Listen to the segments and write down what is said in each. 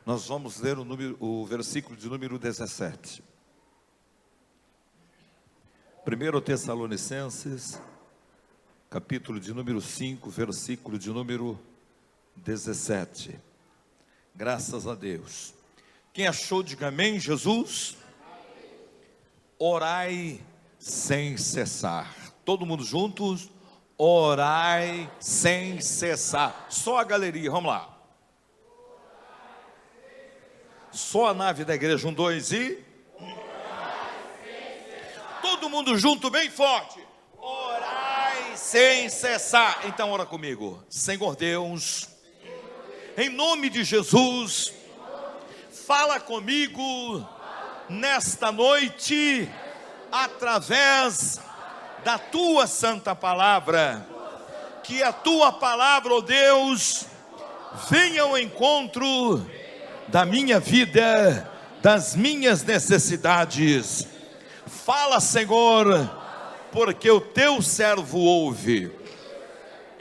Nós vamos ler o versículo de número 17. 1 Tessalonicenses, capítulo de número 5, versículo de número 17. Graças a Deus. Quem achou, diga amém, Jesus. Orai sem cessar. Todo mundo juntos? Orai sem cessar. Só a galeria, vamos lá. Só a nave da igreja, 1, 2 e... Todo mundo junto, bem forte. Orai sem cessar. Então ora comigo. Senhor Deus, em nome de Jesus, fala comigo nesta noite, através da tua santa palavra. Que a tua palavra, ó Deus, venha ao encontro da minha vida, das minhas necessidades. Fala, Senhor, porque o teu servo ouve.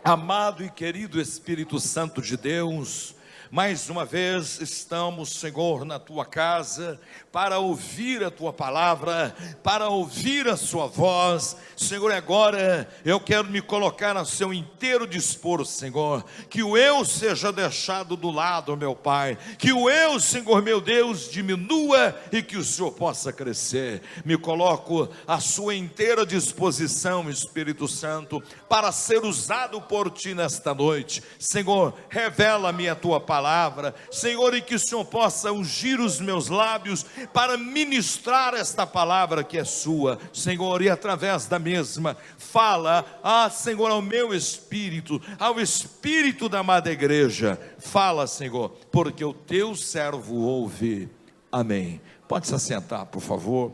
Amado e querido Espírito Santo de Deus, mais uma vez estamos, Senhor, na tua casa, para ouvir a tua palavra, para ouvir a sua voz. Senhor, agora eu quero me colocar a seu inteiro dispor, Senhor, que o eu seja deixado do lado, meu Pai, que o eu, Senhor meu Deus, diminua e que o Senhor possa crescer. Me coloco à sua inteira disposição, Espírito Santo, para ser usado por ti nesta noite. Senhor, revela-me a tua palavra, Senhor, e que o Senhor possa ungir os meus lábios para ministrar esta palavra que é sua, Senhor, e através da mesma, fala, Senhor, ao meu espírito, ao espírito da amada igreja, fala, Senhor, porque o teu servo ouve, amém. Pode se assentar, por favor.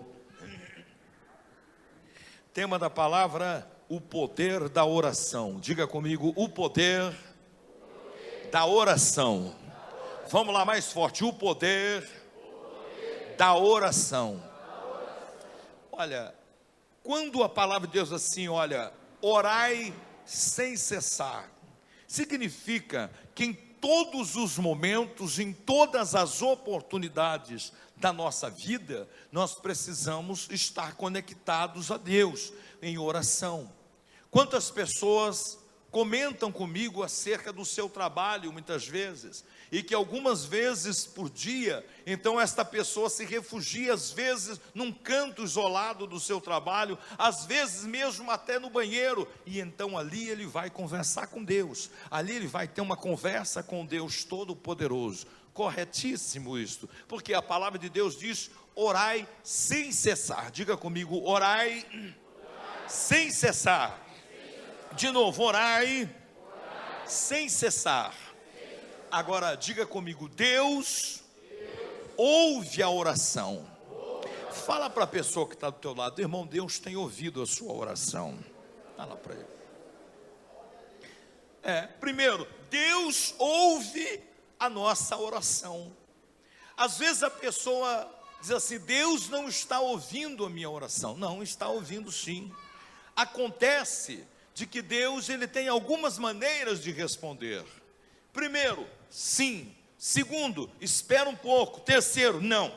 Tema da palavra, o poder da oração. Diga comigo, o poder da oração. Vamos lá, mais forte, o poder da oração. Olha, quando a palavra de Deus assim, olha, orai sem cessar, significa que em todos os momentos, em todas as oportunidades da nossa vida, nós precisamos estar conectados a Deus em oração. Quantas pessoas comentam comigo acerca do seu trabalho muitas vezes, e que algumas vezes por dia, então esta pessoa se refugia às vezes num canto isolado do seu trabalho, às vezes mesmo até no banheiro, e então ali ele vai conversar com Deus, ali ele vai ter uma conversa com Deus Todo-Poderoso. Corretíssimo isto, porque a palavra de Deus diz, orai sem cessar. Diga comigo, orai sem cessar. De novo, orai sem cessar. Agora diga comigo, Deus ouve a oração. Fala para a pessoa que está do teu lado, irmão, Deus tem ouvido a sua oração. Fala para ele. Primeiro, Deus ouve a nossa oração. Às vezes a pessoa diz assim, Deus não está ouvindo a minha oração. Não, está ouvindo sim. Acontece de que Deus, ele tem algumas maneiras de responder. Primeiro, sim. Segundo, espera um pouco. Terceiro, não.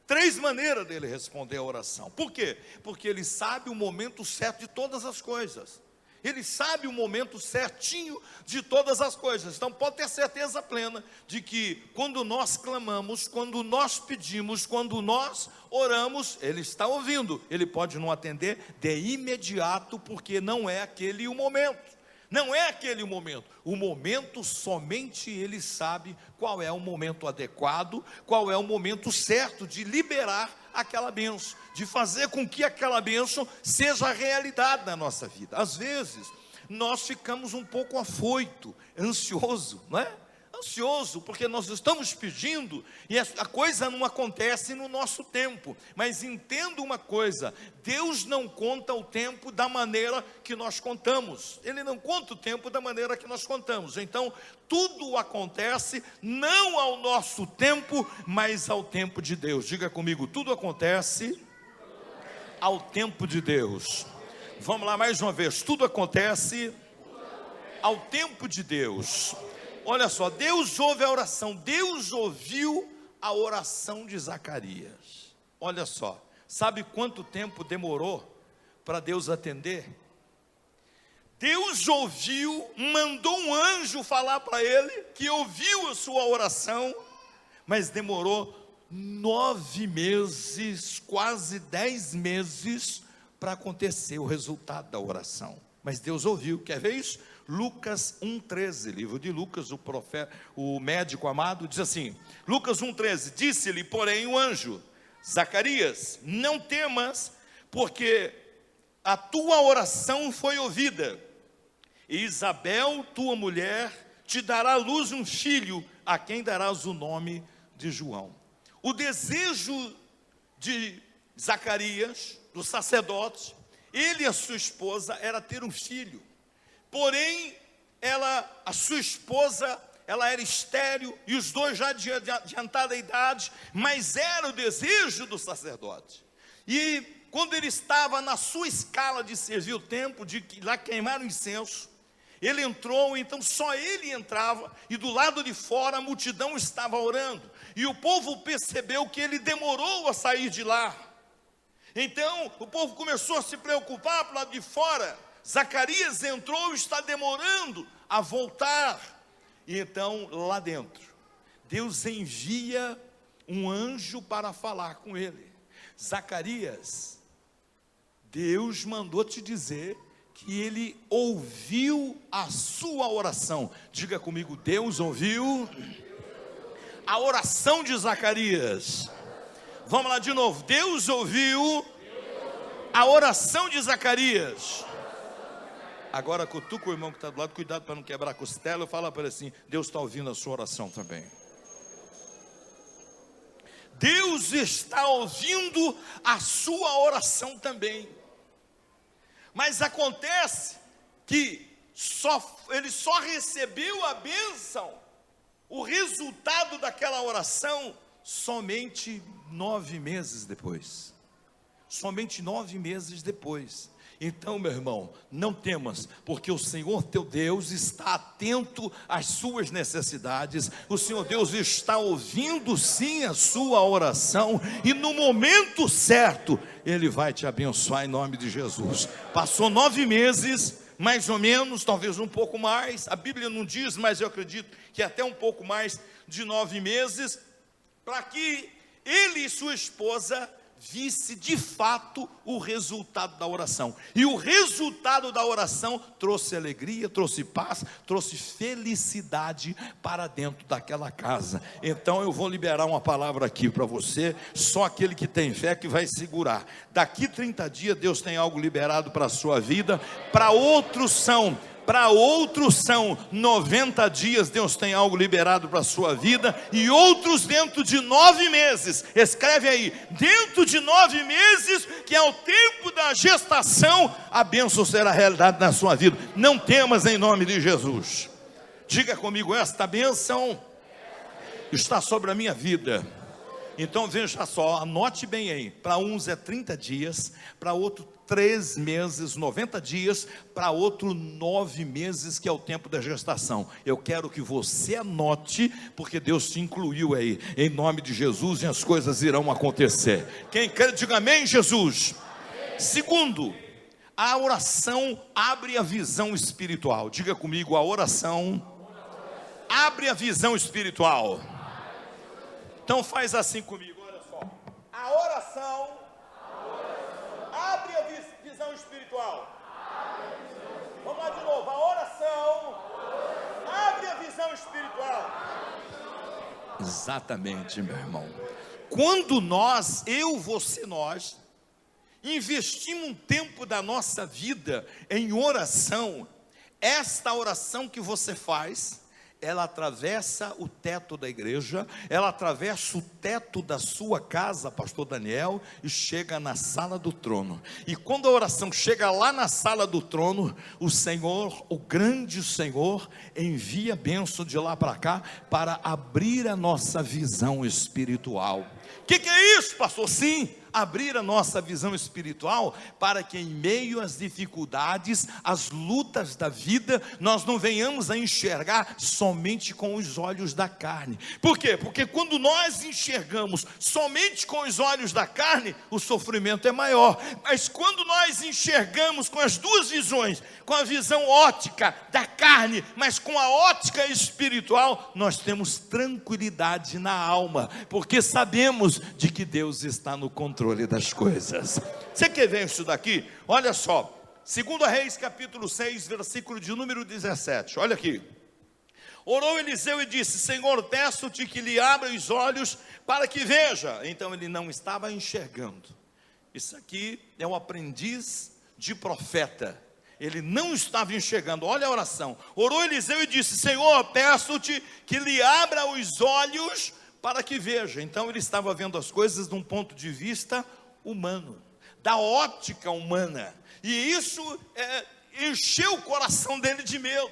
3 maneiras dele responder a oração. Por quê? Porque ele sabe o momento certo de todas as coisas. Ele sabe o momento certinho de todas as coisas. Então pode ter certeza plena de que quando nós clamamos, quando nós pedimos, quando nós oramos, Ele está ouvindo. Ele pode não atender de imediato, porque não é aquele o momento. Não é aquele o momento. O momento somente Ele sabe qual é o momento adequado, qual é o momento certo de liberar aquela bênção, de fazer com que aquela bênção seja realidade na nossa vida. Às vezes, nós ficamos um pouco afoito, ansioso, não é? Ansioso, porque nós estamos pedindo e a coisa não acontece no nosso tempo. Mas entenda uma coisa, Deus não conta o tempo da maneira que nós contamos. Ele não conta o tempo da maneira que nós contamos. Então, tudo acontece não ao nosso tempo, mas ao tempo de Deus. Diga comigo, tudo acontece ao tempo de Deus. Vamos lá mais uma vez, tudo acontece ao tempo de Deus. Olha só, Deus ouve a oração. Deus ouviu a oração de Zacarias. Olha só, sabe quanto tempo demorou para Deus atender? Deus ouviu, mandou um anjo falar para ele, que ouviu a sua oração, mas demorou 9 meses, quase 10 meses, para acontecer o resultado da oração. Mas Deus ouviu. Quer ver isso? Lucas 1,13, livro de Lucas, o médico amado, diz assim, Lucas 1,13, disse-lhe, porém, o anjo, Zacarias, não temas, porque a tua oração foi ouvida, e Isabel, tua mulher, te dará à luz um filho, a quem darás o nome de João. O desejo de Zacarias, do sacerdote, ele e a sua esposa, era ter um filho. Porém, a sua esposa, ela era estéril, e os dois já de adiantada idade, mas era o desejo do sacerdote. E quando ele estava na sua escala de servir o templo, de lá queimar o incenso, ele entrou, então só ele entrava, e do lado de fora a multidão estava orando, e o povo percebeu que ele demorou a sair de lá. Então o povo começou a se preocupar para o lado de fora. Zacarias entrou e está demorando a voltar. E então lá dentro, Deus envia um anjo para falar com ele. Zacarias, Deus mandou te dizer que ele ouviu a sua oração. Diga comigo, Deus ouviu a oração de Zacarias. Vamos lá de novo. Deus ouviu a oração de Zacarias. Agora cutuca o irmão que está do lado, cuidado para não quebrar a costela. Fala para ele assim, Deus está ouvindo a sua oração também. Deus está ouvindo a sua oração também. Mas acontece que ele só recebeu a bênção, o resultado daquela oração, somente 9 meses depois. Somente 9 meses depois. Então, meu irmão, não temas, porque o Senhor teu Deus está atento às suas necessidades. O Senhor Deus está ouvindo sim a sua oração, e no momento certo Ele vai te abençoar em nome de Jesus. Passou 9 meses, mais ou menos, talvez um pouco mais, a Bíblia não diz, mas eu acredito que até um pouco mais de 9 meses, para que ele e sua esposa visse de fato o resultado da oração. E o resultado da oração trouxe alegria, trouxe paz, trouxe felicidade para dentro daquela casa. Então eu vou liberar uma palavra aqui para você. Só aquele que tem fé que vai segurar. Daqui 30 dias Deus tem algo liberado para a sua vida. Para outros são 90 dias, Deus tem algo liberado para a sua vida, e outros dentro de 9 meses, escreve aí, dentro de 9 meses, que é o tempo da gestação, a bênção será realidade na sua vida. Não temas em nome de Jesus. Diga comigo, esta bênção está sobre a minha vida. Então veja só, anote bem aí, para uns é 30 dias, para outro 3 meses, 90 dias, para outro 9 meses, que é o tempo da gestação. Eu quero que você anote, porque Deus te incluiu aí, em nome de Jesus, e as coisas irão acontecer. Quem crê, diga amém, Jesus. Amém. Segundo, a oração abre a visão espiritual. Diga comigo, a oração abre a visão espiritual. Então faz assim comigo, olha só. A oração abre a visão espiritual. Vamos lá de novo. A oração abre a visão espiritual. Exatamente, meu irmão. Quando nós, nós investimos um tempo da nossa vida em oração, esta oração que você faz, ela atravessa o teto da igreja, ela atravessa o teto da sua casa, pastor Daniel, e chega na sala do trono. E quando a oração chega lá na sala do trono, o Senhor, o grande Senhor, envia bênção de lá para cá, para abrir a nossa visão espiritual. O que é isso, pastor? Sim, abrir a nossa visão espiritual para que em meio às dificuldades, às lutas da vida, nós não venhamos a enxergar somente com os olhos da carne. Por quê? Porque quando nós enxergamos somente com os olhos da carne, o sofrimento é maior. Mas quando nós enxergamos com as duas visões, com a visão óptica da carne, mas com a óptica espiritual, nós temos tranquilidade na alma, porque sabemos de que Deus está no controle das coisas. Você quer ver isso daqui? Olha só, 2 Reis capítulo 6, versículo de número 17, olha aqui. Orou Eliseu e disse: Senhor, peço-te que lhe abra os olhos para que veja. Então ele não estava enxergando. Isso aqui é o aprendiz de profeta. Ele não estava enxergando. Olha a oração. Orou Eliseu e disse: Senhor, peço-te que lhe abra os olhos para que veja. Então ele estava vendo as coisas de um ponto de vista humano, da ótica humana, e isso encheu o coração dele de medo.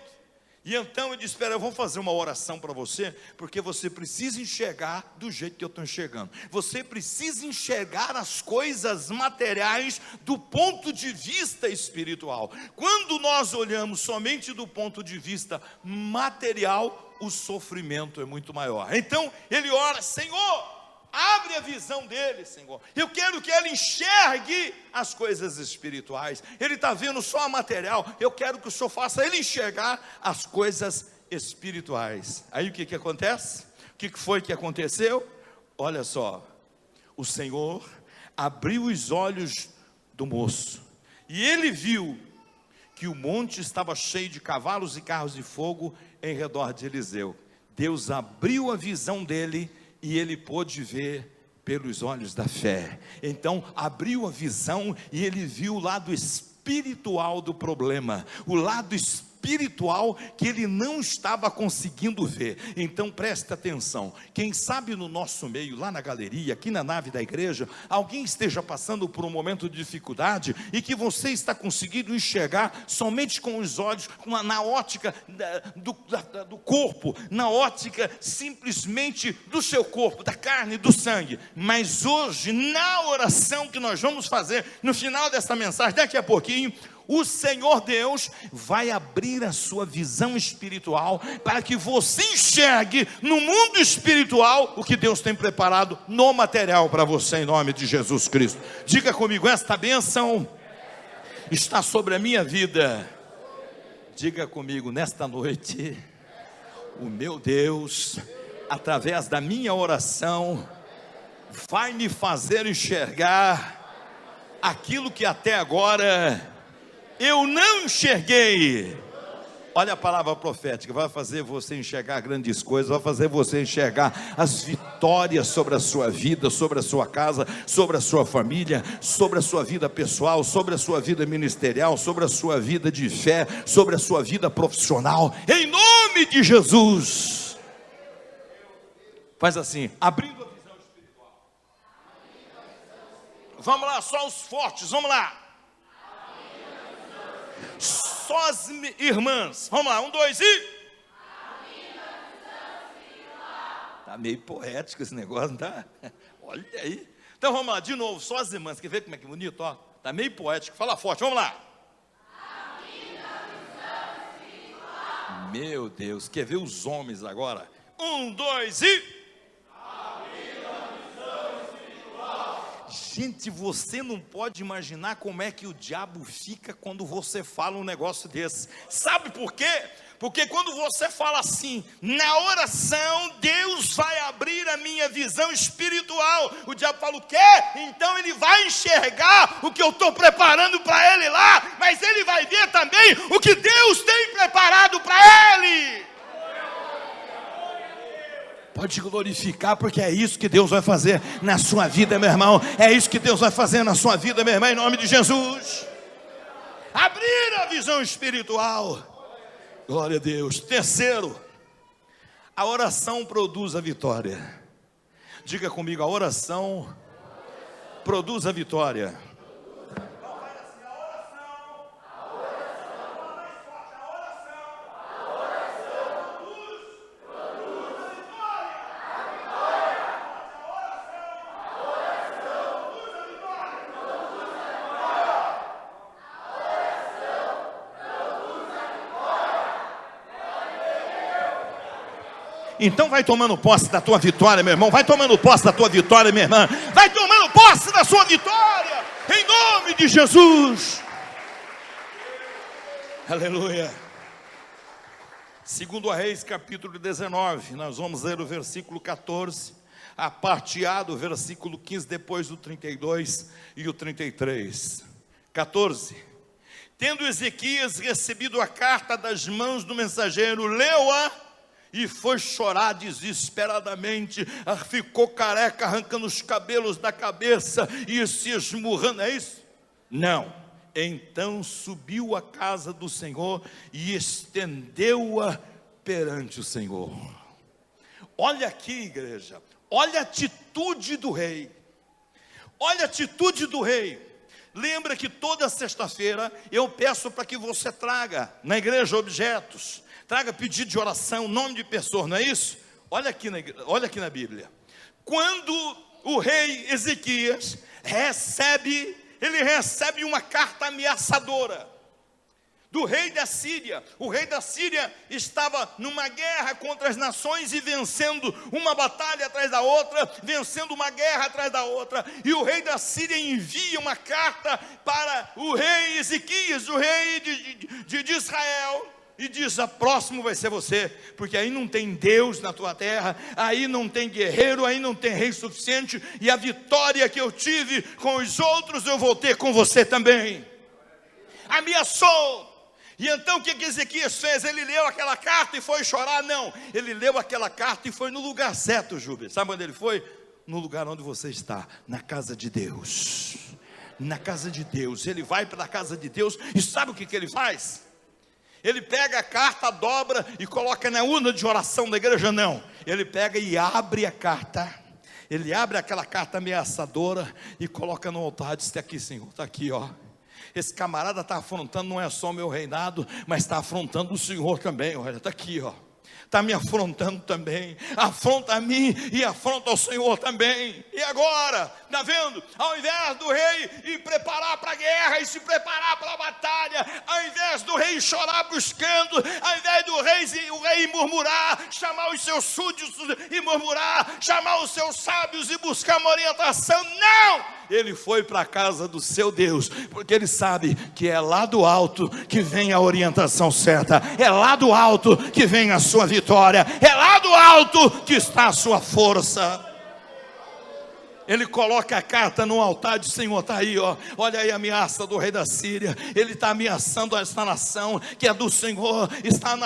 E então ele disse: espera, eu vou fazer uma oração para você, porque você precisa enxergar do jeito que eu estou enxergando. Você precisa enxergar as coisas materiais do ponto de vista espiritual. Quando nós olhamos somente do ponto de vista material, o sofrimento é muito maior. Então ele ora: Senhor, abre a visão dele, Senhor. Eu quero que ele enxergue as coisas espirituais. Ele está vendo só a material. Eu quero que o Senhor faça ele enxergar as coisas espirituais. Aí o que acontece? O que foi que aconteceu? Olha só, o Senhor abriu os olhos do moço, e ele viu que o monte estava cheio de cavalos e carros de fogo em redor de Eliseu. Deus abriu a visão dele e ele pôde ver pelos olhos da fé. Então abriu a visão e ele viu o lado espiritual do problema, o lado espiritual que ele não estava conseguindo ver. Então preste atenção, quem sabe no nosso meio, lá na galeria, aqui na nave da igreja, alguém esteja passando por um momento de dificuldade, e que você está conseguindo enxergar somente com os olhos, na ótica do corpo, na ótica simplesmente do seu corpo, da carne, do sangue. Mas hoje, na oração que nós vamos fazer, no final dessa mensagem, daqui a pouquinho, o Senhor Deus vai abrir a sua visão espiritual para que você enxergue no mundo espiritual o que Deus tem preparado no material para você, em nome de Jesus Cristo. Diga comigo: esta bênção está sobre a minha vida. Diga comigo: nesta noite, o meu Deus, através da minha oração, vai me fazer enxergar aquilo que até agora eu não enxerguei. Olha a palavra profética, vai fazer você enxergar grandes coisas, vai fazer você enxergar as vitórias sobre a sua vida, sobre a sua casa, sobre a sua família, sobre a sua vida pessoal, sobre a sua vida ministerial, sobre a sua vida de fé, sobre a sua vida profissional, em nome de Jesus. Faz assim, abrindo a visão espiritual. Vamos lá, só os fortes, vamos lá. Só as irmãs, vamos lá, 1, 2 e... Tá meio poético esse negócio, não tá? Olha aí. Então vamos lá, de novo, só as irmãs. Quer ver como é que é bonito? Ó, tá meio poético, fala forte, vamos lá. Meu Deus, quer ver os homens agora? 1, 2 e... Gente, você não pode imaginar como é que o diabo fica quando você fala um negócio desse. Sabe por quê? Porque quando você fala assim, na oração, Deus vai abrir a minha visão espiritual. O diabo fala: o quê? Então ele vai enxergar o que eu estou preparando para ele lá, mas ele vai ver também o que Deus tem preparado para ele. Pode glorificar, porque é isso que Deus vai fazer na sua vida, meu irmão. É isso que Deus vai fazer na sua vida, meu irmão, em nome de Jesus. Abrir a visão espiritual. Glória a Deus. Terceiro, a oração produz a vitória. Diga comigo: a oração produz a vitória. Então vai tomando posse da tua vitória, meu irmão. Vai tomando posse da tua vitória, minha irmã. Vai tomando posse da sua vitória, em nome de Jesus. Aleluia. Segundo Reis, capítulo 19, nós vamos ler o versículo 14, a parte A do versículo 15, depois do 32 e o 33. 14. Tendo Ezequias recebido a carta das mãos do mensageiro, leu-a e foi chorar desesperadamente, ficou careca, arrancando os cabelos da cabeça e se esmurrando. É isso? Não. Então subiu à casa do Senhor e estendeu-a perante o Senhor. Olha aqui, igreja, olha a atitude do rei. Olha a atitude do rei. Lembra que toda sexta-feira eu peço para que você traga na igreja objetos, traga pedido de oração, nome de pessoa, não é isso? Olha aqui na Bíblia. Quando o rei Ezequias ele recebe uma carta ameaçadora do rei da Síria. O rei da Síria estava numa guerra contra as nações e vencendo uma batalha atrás da outra, vencendo uma guerra atrás da outra. E o rei da Síria envia uma carta para o rei Ezequias, o rei de Israel, e diz: a próximo vai ser você, porque aí não tem Deus na tua terra, aí não tem guerreiro, aí não tem rei suficiente, e a vitória que eu tive com os outros eu vou ter com você também. Ameaçou. E então o que Ezequias fez? Ele leu aquela carta e foi chorar? Não, ele leu aquela carta e foi no lugar certo, Júlio. Sabe onde ele foi? No lugar onde você está, na casa de Deus. Na casa de Deus. Ele vai para a casa de Deus e sabe o que ele faz? Ele pega a carta, dobra e coloca na urna de oração da igreja? Não, ele pega e abre a carta. Ele abre aquela carta ameaçadora e coloca no altar. Diz: está aqui, Senhor, está aqui, ó. Esse camarada está afrontando não é só o meu reinado, mas está afrontando o Senhor também. Olha, está aqui, ó. Está me afrontando também. Afronta a mim e afronta ao Senhor também. E agora, está vendo? Ao invés do rei ir preparar para a guerra e se preparar para a batalha, ao invés do rei chorar buscando, ao invés do o rei murmurar, chamar os seus súditos e murmurar, chamar os seus sábios e buscar uma orientação, não! Ele foi para a casa do seu Deus, porque ele sabe que é lá do alto que vem a orientação certa, é lá do alto que vem a sua vitória, é lá do alto que está a sua força. Ele coloca a carta no altar e diz: Senhor, está aí, ó. Olha aí a ameaça do rei da Síria. Ele está ameaçando esta nação que é do Senhor, está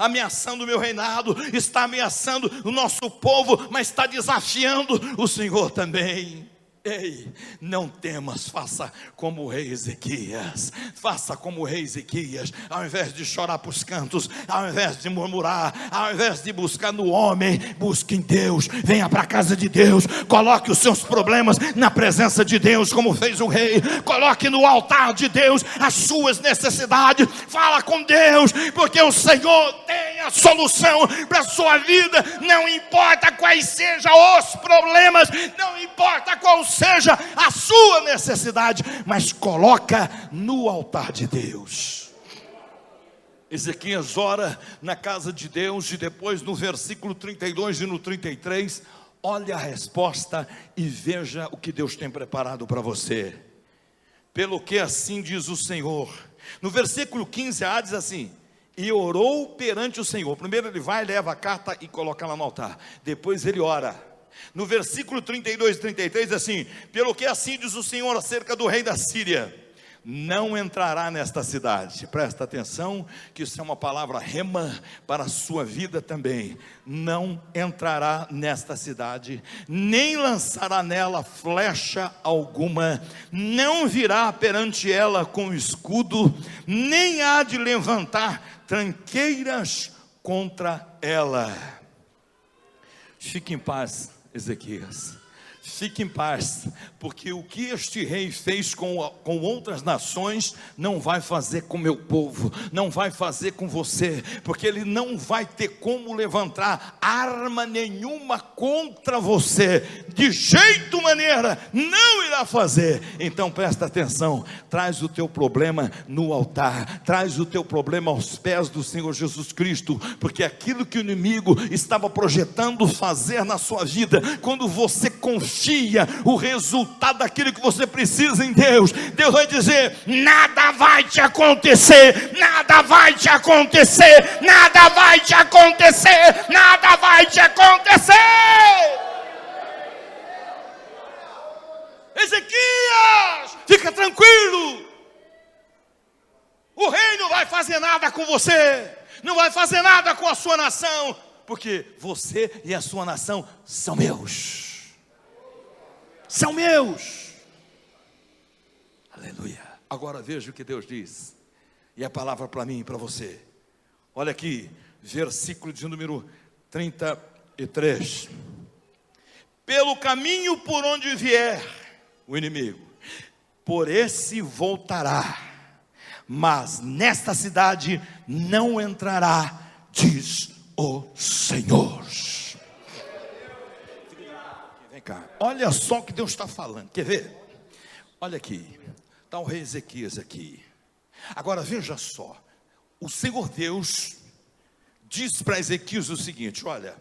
ameaçando o meu reinado, está ameaçando o nosso povo, mas está desafiando o Senhor também. Ei, não temas, faça como o rei Ezequias. Faça como o rei Ezequias. Ao invés de chorar para os cantos, ao invés de murmurar, ao invés de buscar no homem, busque em Deus. Venha para a casa de Deus. Coloque os seus problemas na presença de Deus, como fez o rei. Coloque no altar de Deus as suas necessidades. Fala com Deus, porque o Senhor tem a solução para a sua vida. Não importa quais sejam os problemas, não importa qual seja a sua necessidade, mas coloca no altar de Deus. Ezequias ora na casa de Deus, e depois no versículo 32 e no 33, olha a resposta e veja o que Deus tem preparado para você. Pelo que assim diz o Senhor. No versículo 15a diz assim: e orou perante o Senhor. Primeiro ele vai, leva a carta e coloca lá no altar. Depois ele ora. No versículo 32 e 33 assim: pelo que assim diz o Senhor acerca do rei da Síria: não entrará nesta cidade. Presta atenção que isso é uma palavra rema para a sua vida também. Não entrará nesta cidade, nem lançará nela flecha alguma, não virá perante ela com escudo, nem há de levantar tranqueiras contra ela. Fique em paz, Ezequias. Fique em paz, porque o que este rei fez com outras nações, não vai fazer com meu povo, não vai fazer com você, porque ele não vai ter como levantar arma nenhuma contra você, de jeito maneira, não irá fazer. Então presta atenção, traz o teu problema no altar, traz o teu problema aos pés do Senhor Jesus Cristo, porque aquilo que o inimigo estava projetando fazer na sua vida, quando você confia o resultado daquilo que você precisa em Deus, Deus vai dizer: nada vai te acontecer, nada vai te acontecer, nada vai te acontecer, nada vai te acontecer. Ezequias, fica tranquilo, o rei não vai fazer nada com você, não vai fazer nada com a sua nação, porque você e a sua nação são meus. São meus. Aleluia. Agora veja o que Deus diz, e a palavra para mim e para você. Olha aqui, versículo de número 33. Pelo caminho por onde vier o inimigo, por esse voltará, mas nesta cidade não entrará, diz o Senhor. Vem cá, olha só o que Deus está falando, quer ver? Olha aqui, está o rei Ezequias aqui. Agora veja só, o Senhor Deus diz para Ezequias o seguinte: olha,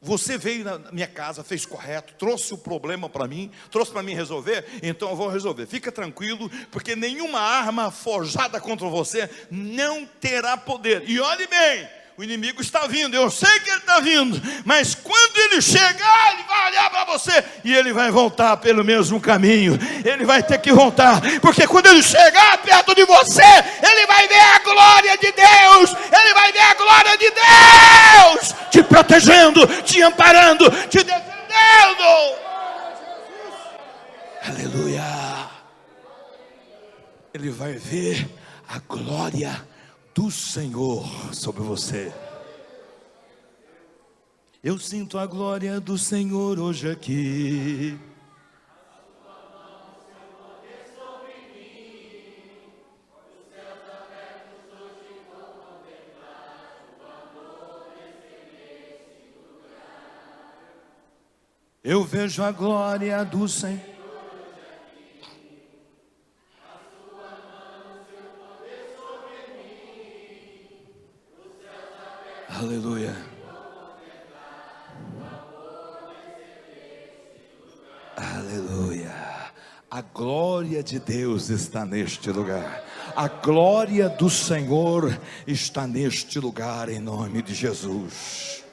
você veio na minha casa, fez correto, trouxe o problema para mim, trouxe para mim resolver, então eu vou resolver. Fica tranquilo, porque nenhuma arma forjada contra você não terá poder. E olhe bem, o inimigo está vindo, eu sei que ele está vindo, mas quando ele chegar, ele vai olhar para você e ele vai voltar pelo mesmo caminho. Ele vai ter que voltar, porque quando ele chegar perto de você, ele vai ver a glória de Deus, ele vai ver a glória de Deus te protegendo, te amparando, te defendendo. Aleluia. Ele vai ver a glória do Senhor sobre você. Eu sinto a glória do Senhor hoje aqui. Eu vejo a glória do Senhor. Aleluia. Aleluia. A glória de Deus está neste lugar. A glória do Senhor está neste lugar, em nome de Jesus.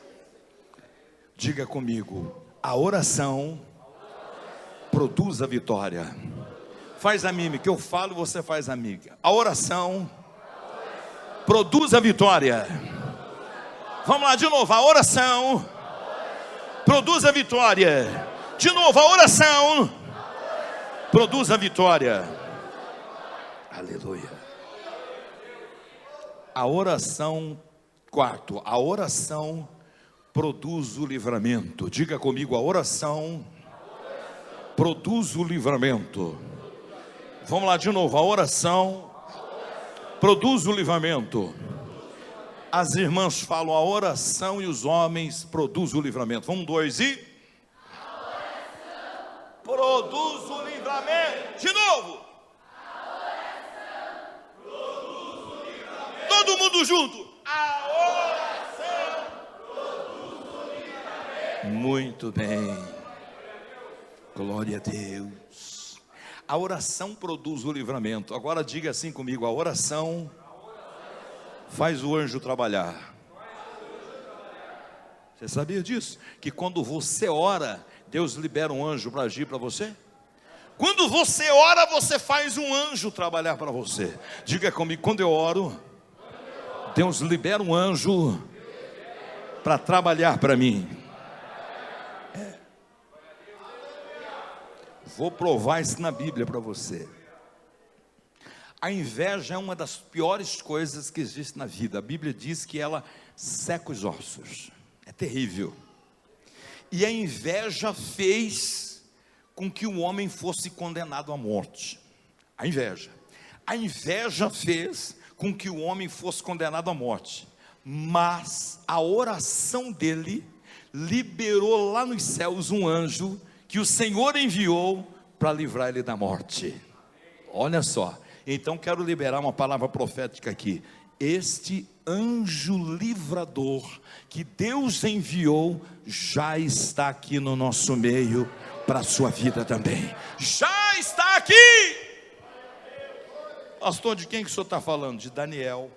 Diga comigo: a oração produz a vitória. Faz a mímica, eu falo, você faz a mímica. A oração produz a vitória. Vamos lá de novo, a oração produz a vitória. De novo, a oração produz a vitória. Aleluia. A oração, quarto, a oração produz o livramento. Diga comigo: a oração produz o livramento. Vamos lá de novo, a oração produz o livramento. As irmãs falam: a oração e os homens produzem o livramento. Vamos, dois, e a oração produz o livramento. De novo, a oração produz o livramento. Todo mundo junto: a oração produz o livramento. Muito bem, glória a Deus. A oração produz o livramento. Agora diga assim comigo: a oração faz o anjo trabalhar. Você sabia disso? Que quando você ora, Deus libera um anjo para agir para você? Quando você ora, você faz um anjo trabalhar para você. Diga comigo: quando eu oro, Deus libera um anjo para trabalhar para mim. Vou provar isso na Bíblia para você. A inveja é uma das piores coisas que existe na vida. A Bíblia diz que ela seca os ossos. É terrível. E a inveja fez com que o homem fosse condenado à morte. A inveja fez com que o homem fosse condenado à morte. Mas a oração dele liberou lá nos céus um anjo que o Senhor enviou para livrar ele da morte. Olha só, então quero liberar uma palavra profética aqui. Este anjo livrador que Deus enviou já está aqui no nosso meio para a sua vida também. Já está aqui. Pastor, de quem que o senhor está falando? De Daniel.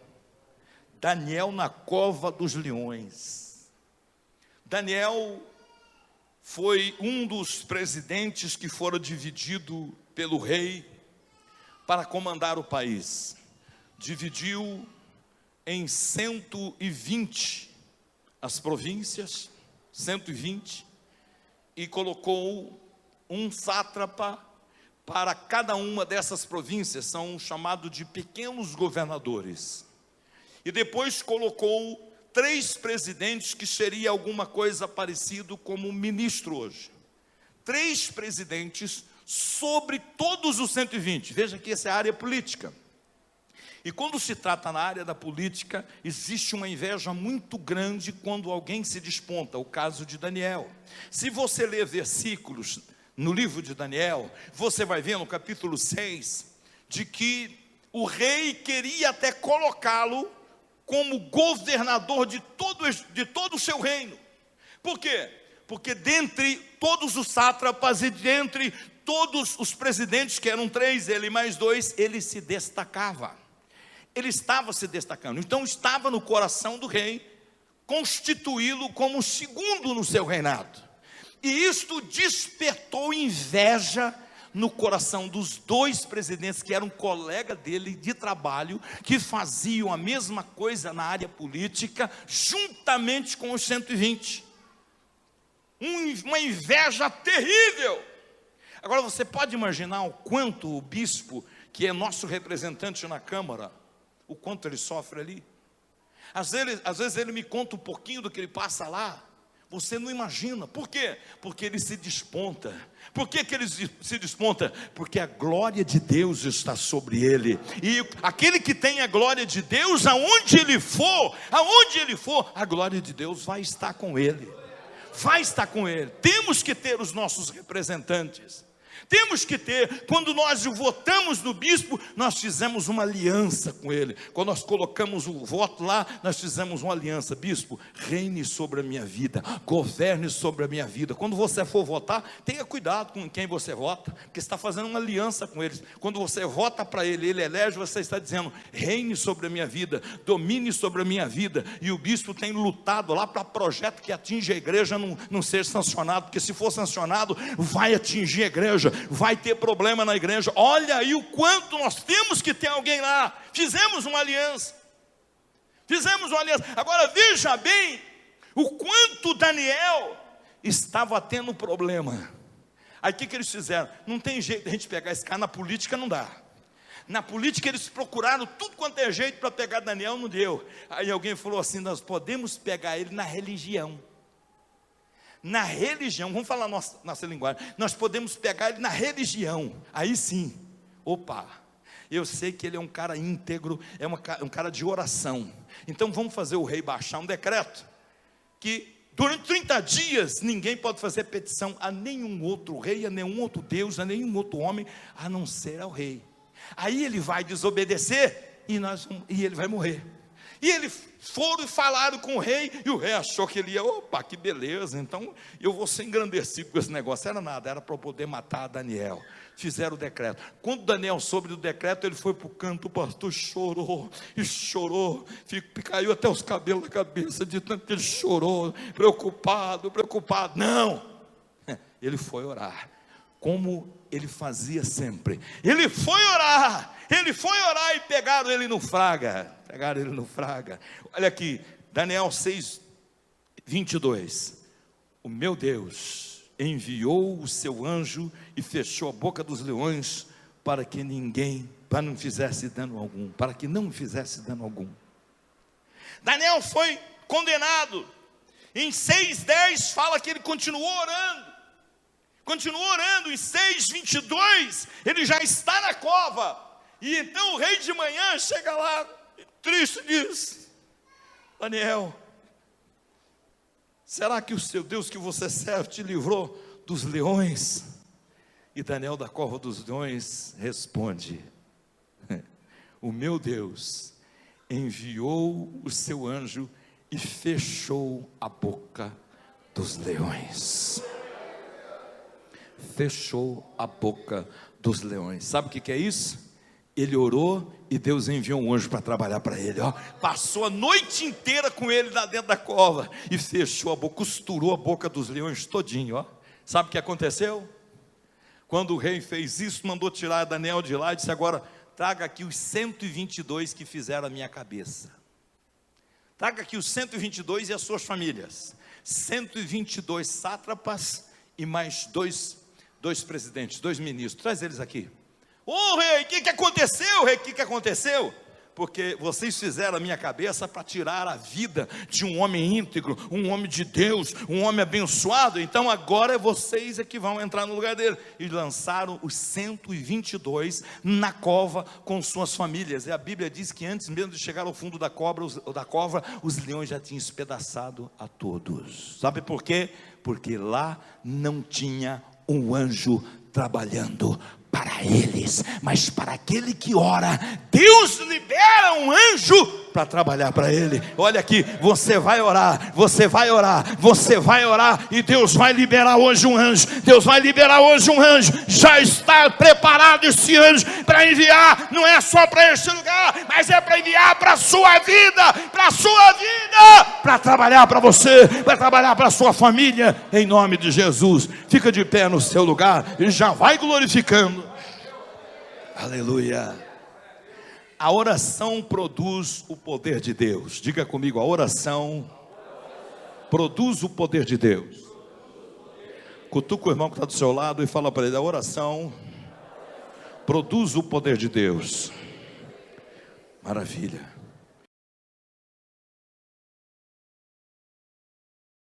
Daniel na cova dos leões. Daniel foi um dos presidentes que foram divididos pelo rei para comandar o país. Dividiu em 120 as províncias, 120, e colocou um sátrapa para cada uma dessas províncias, são chamados de pequenos governadores. E depois colocou 3 presidentes, que seria alguma coisa parecido como um ministro hoje. 3 presidentes sobre todos os 120. Veja que essa é a área política. E quando se trata na área da política, existe uma inveja muito grande quando alguém se desponta. O caso de Daniel. Se você ler versículos no livro de Daniel, você vai ver no capítulo 6, de que o rei queria até colocá-lo como governador de todo o seu reino. Por quê? Porque dentre todos os sátrapas e dentre todos os presidentes, que eram 3, ele mais 2, ele se destacava. Ele estava se destacando. Então estava no coração do rei constituí-lo como segundo no seu reinado. E isto despertou inveja no coração dos 2 presidentes que eram colega dele de trabalho, que faziam a mesma coisa na área política, juntamente com os 120. Uma inveja terrível. Agora você pode imaginar o quanto o bispo, que é nosso representante na Câmara, o quanto ele sofre ali. Às vezes ele me conta um pouquinho do que ele passa lá. Você não imagina. Por quê? Porque ele se desponta. Por que ele se desponta? Porque a glória de Deus está sobre ele. E aquele que tem a glória de Deus, aonde ele for, a glória de Deus vai estar com ele. Vai estar com ele. Temos que ter os nossos representantes. Temos que ter, quando nós votamos no bispo, nós fizemos uma aliança com ele. Quando nós colocamos o voto lá, nós fizemos uma aliança. Bispo, reine sobre a minha vida, governe sobre a minha vida. Quando você for votar, tenha cuidado com quem você vota, porque você está fazendo uma aliança com eles. Quando você vota para ele, ele elege, você está dizendo, reine sobre a minha vida, domine sobre a minha vida. E o bispo tem lutado lá para projeto que atinge a igreja não ser sancionado, porque se for sancionado, vai atingir a igreja, vai ter problema na igreja. Olha aí o quanto nós temos que ter alguém lá. Fizemos uma aliança. Agora veja bem o quanto Daniel estava tendo problema. Aí o que eles fizeram? Não tem jeito de a gente pegar esse cara. Na política não dá. Na política eles procuraram tudo quanto é jeito para pegar Daniel, não deu. Aí alguém falou assim, nós podemos pegar ele na religião. Na religião, vamos falar nossa linguagem, nós podemos pegar ele na religião. Aí sim, opa, eu sei que ele é um cara íntegro, é um cara de oração. Então vamos fazer o rei baixar um decreto, que durante 30 dias, ninguém pode fazer petição a nenhum outro rei, a nenhum outro Deus, a nenhum outro homem, a não ser ao rei. Aí ele vai desobedecer, e ele vai morrer. E eles foram e falaram com o rei, e o rei achou que ele ia, opa, que beleza, então eu vou ser engrandecido com esse negócio. Era nada, era para poder matar Daniel. Fizeram o decreto. Quando Daniel soube do decreto, ele foi para o canto, o pastor chorou, e chorou, caiu até os cabelos da cabeça, de tanto que ele chorou, preocupado, não, ele foi orar, como ele fazia sempre. Ele foi orar e pegaram ele no fraga. Olha aqui, Daniel 6, 22. O meu Deus enviou o seu anjo e fechou a boca dos leões para que não fizesse dano algum. Daniel foi condenado. Em 6:10 fala que ele continuou orando. Continuou orando. Em 6:22 ele já está na cova. E então o rei de manhã chega lá, triste, diz: Daniel, será que o seu Deus que você serve te livrou dos leões? E Daniel, da cova dos leões, responde: o meu Deus enviou o seu anjo e fechou a boca dos leões. Fechou a boca dos leões. Sabe o que é isso? Ele orou e Deus enviou um anjo para trabalhar para ele, ó. Passou a noite inteira com ele lá dentro da cova e fechou a boca, costurou a boca dos leões todinho, ó. Sabe o que aconteceu? Quando o rei fez isso, mandou tirar Daniel de lá e disse: agora traga aqui os 122 que fizeram a minha cabeça. Traga aqui os 122 e as suas famílias. 122 sátrapas e mais dois presidentes, 2 ministros. Traz eles aqui. Ô rei, o que aconteceu, rei? O que aconteceu? Porque vocês fizeram a minha cabeça para tirar a vida de um homem íntegro, um homem de Deus, um homem abençoado. Então agora é vocês que vão entrar no lugar dele. E lançaram os 122 na cova com suas famílias. E a Bíblia diz que antes mesmo de chegar ao fundo da cova, os leões já tinham espedaçado a todos. Sabe por quê? Porque lá não tinha um anjo trabalhando para eles, mas para aquele que ora, Deus libera um anjo para trabalhar para ele. Olha aqui, você vai orar, você vai orar, você vai orar, e Deus vai liberar hoje um anjo. Deus vai liberar hoje um anjo. Já está preparado esse anjo para enviar, não é só para este lugar, mas é para enviar para a sua vida, para trabalhar para você, para trabalhar para a sua família, em nome de Jesus. Fica de pé no seu lugar e já vai glorificando. Aleluia. A oração produz o poder de Deus. Diga comigo: a oração produz o poder de Deus. Cutuca o irmão que está do seu lado e fala para ele: a oração produz o poder de Deus. Maravilha.